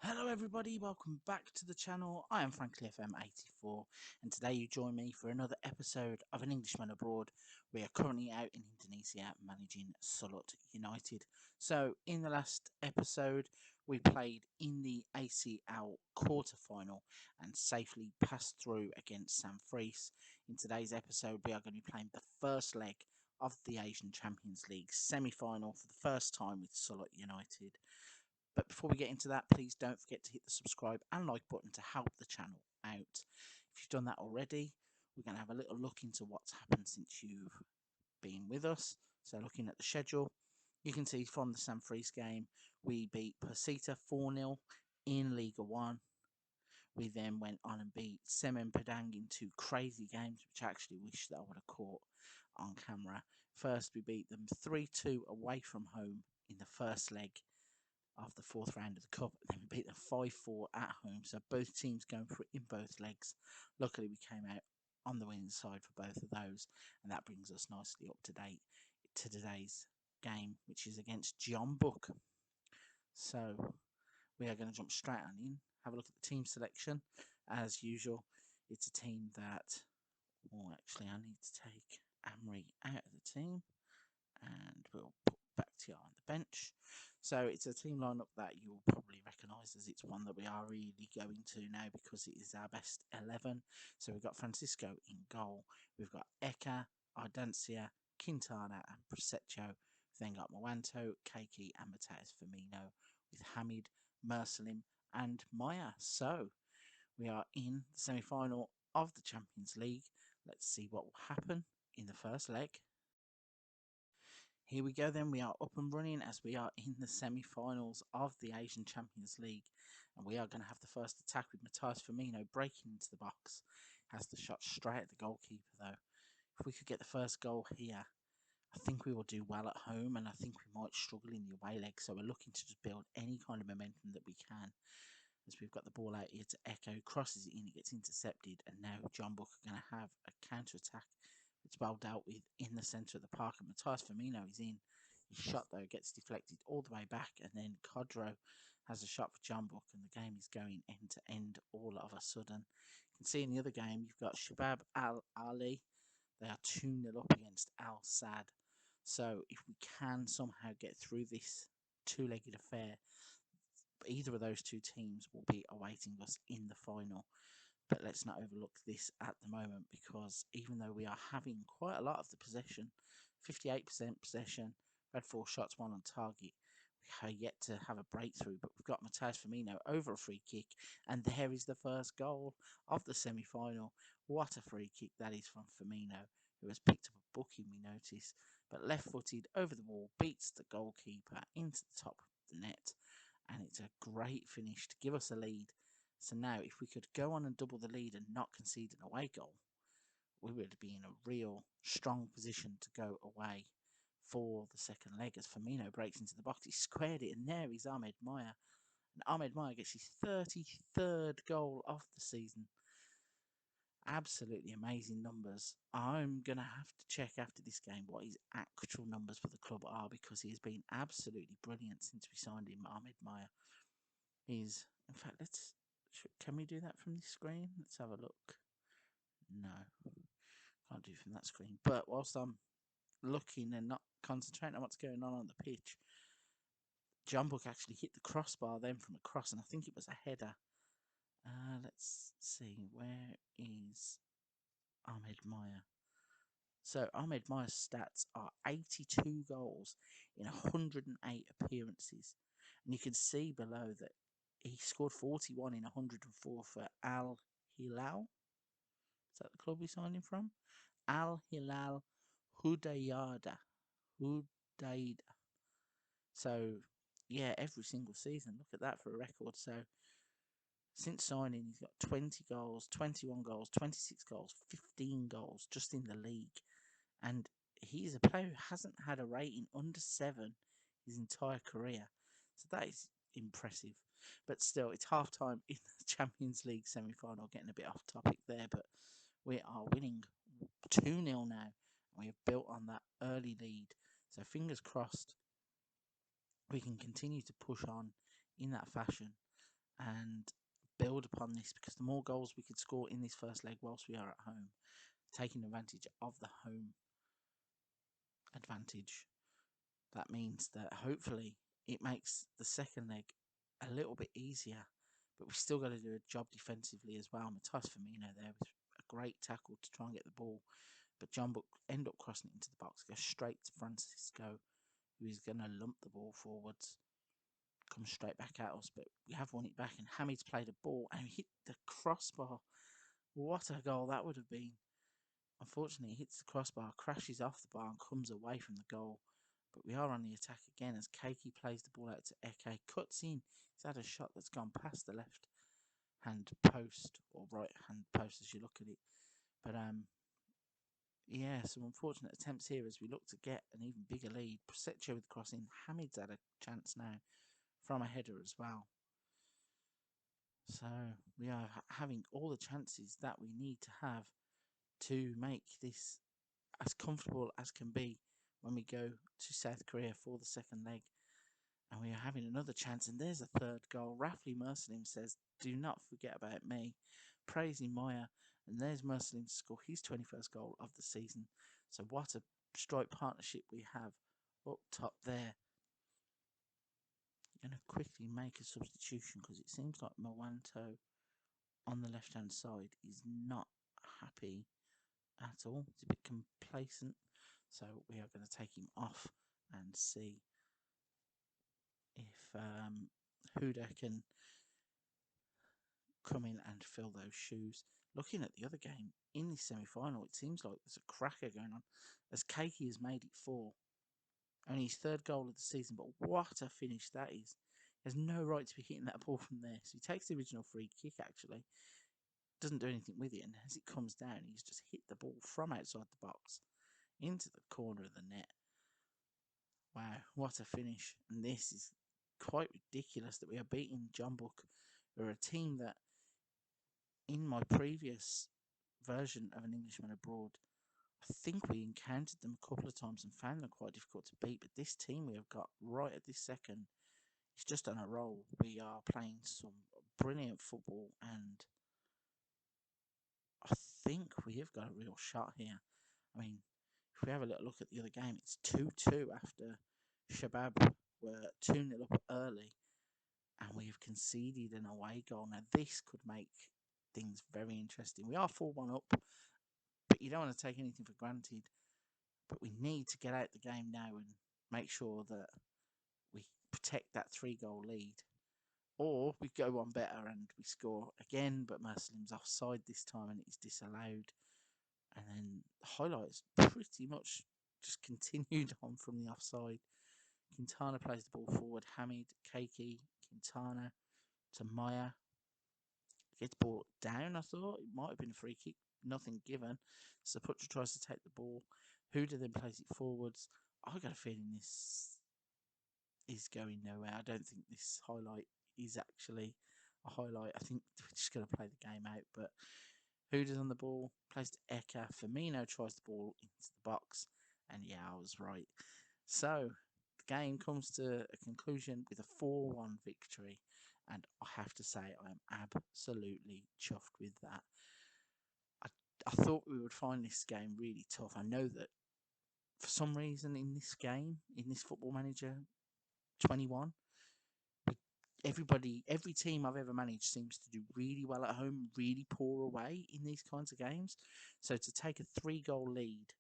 Hello everybody, welcome back to the channel. I am frankly FM84 and today you join me for another episode of An Englishman Abroad. We are currently out in Indonesia managing Sulut United. So in the last episode we played in the ACL quarter-final and safely passed through against Sanfrecce. In today's episode we are going to be playing the first leg of the Asian Champions League semi-final for the first time with Sulut United. But before we get into that, please don't forget to hit the subscribe and like button to help the channel out. If you've done that already, we're going to have a little look into what's happened since you've been with us. So looking at the schedule, you can see from the Sanfrecce game, we beat Persita 4-0 in Liga 1. We then went on and beat Semen Padang in two crazy games, which I actually wish that I would have caught on camera. First, we beat them 3-2 away from home in the first leg of the fourth round of the cup, and then we beat them 5-4 at home. So both teams going for it in both legs. Luckily, we came out on the winning side for both of those, and that brings us nicely up to date to today's game, which is against JEONBUK. So we are going to jump straight on in, have a look at the team selection. As usual, it's a team that, oh, actually, I need to take Amri out of the team, and we'll put Bakhtiar on the bench. So it's a team lineup that you'll probably recognise as it's one that we are really going to now because it is our best 11. So we've got Francisco in goal. We've got Eka, Ardancia, Quintana and Prosecco. We've then got Moanto, Keiki and Mateus Firmino with Hamid, Mersalim and Maya. So we are in the semi-final of the Champions League. Let's see what will happen in the first leg. Here we go then, we are up and running as we are in the semi-finals of the Asian Champions League, and we are going to have the first attack with Mateus Firmino breaking into the box. Has the shot straight at the goalkeeper though. If we could get the first goal here, I think we will do well at home, and I think we might struggle in the away leg, so we're looking to just build any kind of momentum that we can. As we've got the ball out here to Echo, crosses it in, it gets intercepted, and now JEONBUK are going to have a counter-attack. It's well dealt with in the centre of the park, and Mateus Firmino is in. His shot, though, gets deflected all the way back, and then Kodro has a shot for JEONBUK, and the game is going end to end all of a sudden. You can see in the other game, you've got Shabab Al Ali. They are 2-0 up against Al Sadd. So if we can somehow get through this two-legged affair, either of those two teams will be awaiting us in the final. But let's not overlook this at the moment, because even though we are having quite a lot of the possession, 58% possession, had 4 shots, 1 on target, we are yet to have a breakthrough. But we've got Mateus Firmino over a free kick, and there is the first goal of the semi-final. What a free kick that is from Firmino, who has picked up a booking, we notice, but left-footed over the wall, beats the goalkeeper into the top of the net, and it's a great finish to give us a lead. So now, if we could go on and double the lead and not concede an away goal, we would be in a real strong position to go away for the second leg. As Firmino breaks into the box, he squared it, and there is Ahmed Maya. And Ahmed Maya gets his 33rd goal of the season. Absolutely amazing numbers. I'm going to have to check after this game what his actual numbers for the club are, because he has been absolutely brilliant since we signed him, Ahmed Maya. In fact, can we do that from this screen? Let's have a look. No, can't do it from that screen. But whilst I'm looking and not concentrating on what's going on the pitch, JEONBUK actually hit the crossbar then from a cross, and I think it was a header. Let's see, where is Ahmed Maya? So Ahmed Maya's stats are 82 goals in 108 appearances, and you can see below that he scored 41 in 104 for Al Hilal. Is that the club we signed him from? Al Hilal Hudaydah. So, yeah, every single season. Look at that for a record. So, since signing, he's got 20 goals, 21 goals, 26 goals, 15 goals just in the league. And he's a player who hasn't had a rating under 7 his entire career. So, that is impressive. But still, it's half time in the Champions League semi final. Getting a bit off topic there, but we are winning 2-0 now. We have built on that early lead. So fingers crossed we can continue to push on in that fashion and build upon this, because the more goals we could score in this first leg whilst we are at home, taking advantage of the home advantage, that means that hopefully it makes the second leg a little bit easier. But we've still got to do a job defensively as well. Matthias Firmino there with a great tackle to try and get the ball, but JEONBUK end up crossing it into the box, go straight to Francisco, who is going to lump the ball forwards, come straight back at us, but we have won it back, and Hamid's played a ball and hit the crossbar. What a goal that would have been. Unfortunately, he hits the crossbar, crashes off the bar and comes away from the goal. But we are on the attack again as Keiki plays the ball out to Eke, cuts in. He's had a shot that's gone past the left hand post, or right hand post as you look at it. But yeah, some unfortunate attempts here as we look to get an even bigger lead. Prosecco with the crossing. Hamid's had a chance now from a header as well. So we are having all the chances that we need to have to make this as comfortable as can be when we go to South Korea for the second leg. And we are having another chance, and there's a third goal. Rafli Mersalim says, "Do not forget about me," praising Maya, and there's Mersalim to score his 21st goal of the season. So what a strike partnership we have up top there. I'm going to quickly make a substitution because it seems like Mowanto on the left hand side is not happy at all. He's a bit complacent, so we are going to take him off and see if Huda can come in and fill those shoes. Looking at the other game in this semi-final, it seems like there's a cracker going on, as Keiki has made it 4. Only his 3rd goal of the season, but what a finish that is. He has no right to be hitting that ball from there. So he takes the original free kick, actually, doesn't do anything with it, and as it comes down, he's just hit the ball from outside the box into the corner of the net. Wow, what a finish. And this is quite ridiculous that we are beating JEONBUK, who are a team that in my previous version of An Englishman Abroad, I think we encountered them a couple of times and found them quite difficult to beat. But this team we have got right at this second is just on a roll. We are playing some brilliant football, and I think we have got a real shot here. I mean, if we have a little look at the other game, it's 2-2 after Shabab were 2-0 up early, and we have conceded an away goal. Now, this could make things very interesting. We are 4-1 up, but you don't want to take anything for granted. But we need to get out the game now and make sure that we protect that 3-goal lead. Or we go on better and we score again, but Mersalim's offside this time and it is disallowed. And then the highlights pretty much just continued on from the offside. Quintana plays the ball forward. Hamid, Keiki, Quintana to Maya. Gets brought down, I thought. It might have been a free kick. Nothing given. Saputra tries to take the ball. Huda then plays it forwards. I got a feeling this is going nowhere. I don't think this highlight is actually a highlight. I think we're just going to play the game out. But Huda's on the ball, plays to Eka. Firmino tries the ball into the box. And yeah, I was right. So the game comes to a conclusion with a 4-1 victory. And I have to say, I am absolutely chuffed with that. I thought we would find this game really tough. I know that for some reason in this game, in this Football Manager 21, every team I've ever managed seems to do really well at home, really poor away in these kinds of games. So to take a 3-goal lead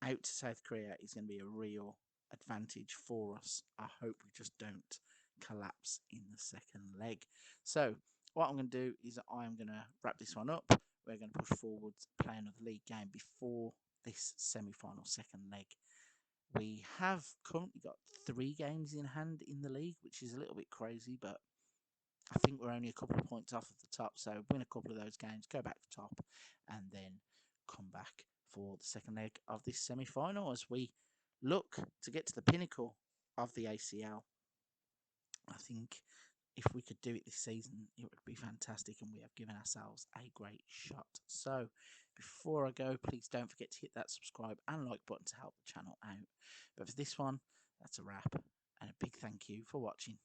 out to South Korea is going to be a real advantage for us. I hope we just don't collapse in the second leg. So what I'm going to do is I'm going to wrap this one up. We're going to push forwards, play another league game before this semi-final second leg. We have currently got 3 games in hand in the league, which is a little bit crazy, but I think we're only a couple of points off of the top. So win a couple of those games, go back to top, and then come back for the second leg of this semi-final as we look to get to the pinnacle of the ACL. I think if we could do it this season, it would be fantastic, and we have given ourselves a great shot. So before I go, please don't forget to hit that subscribe and like button to help the channel out. But for this one, that's a wrap, and a big thank you for watching.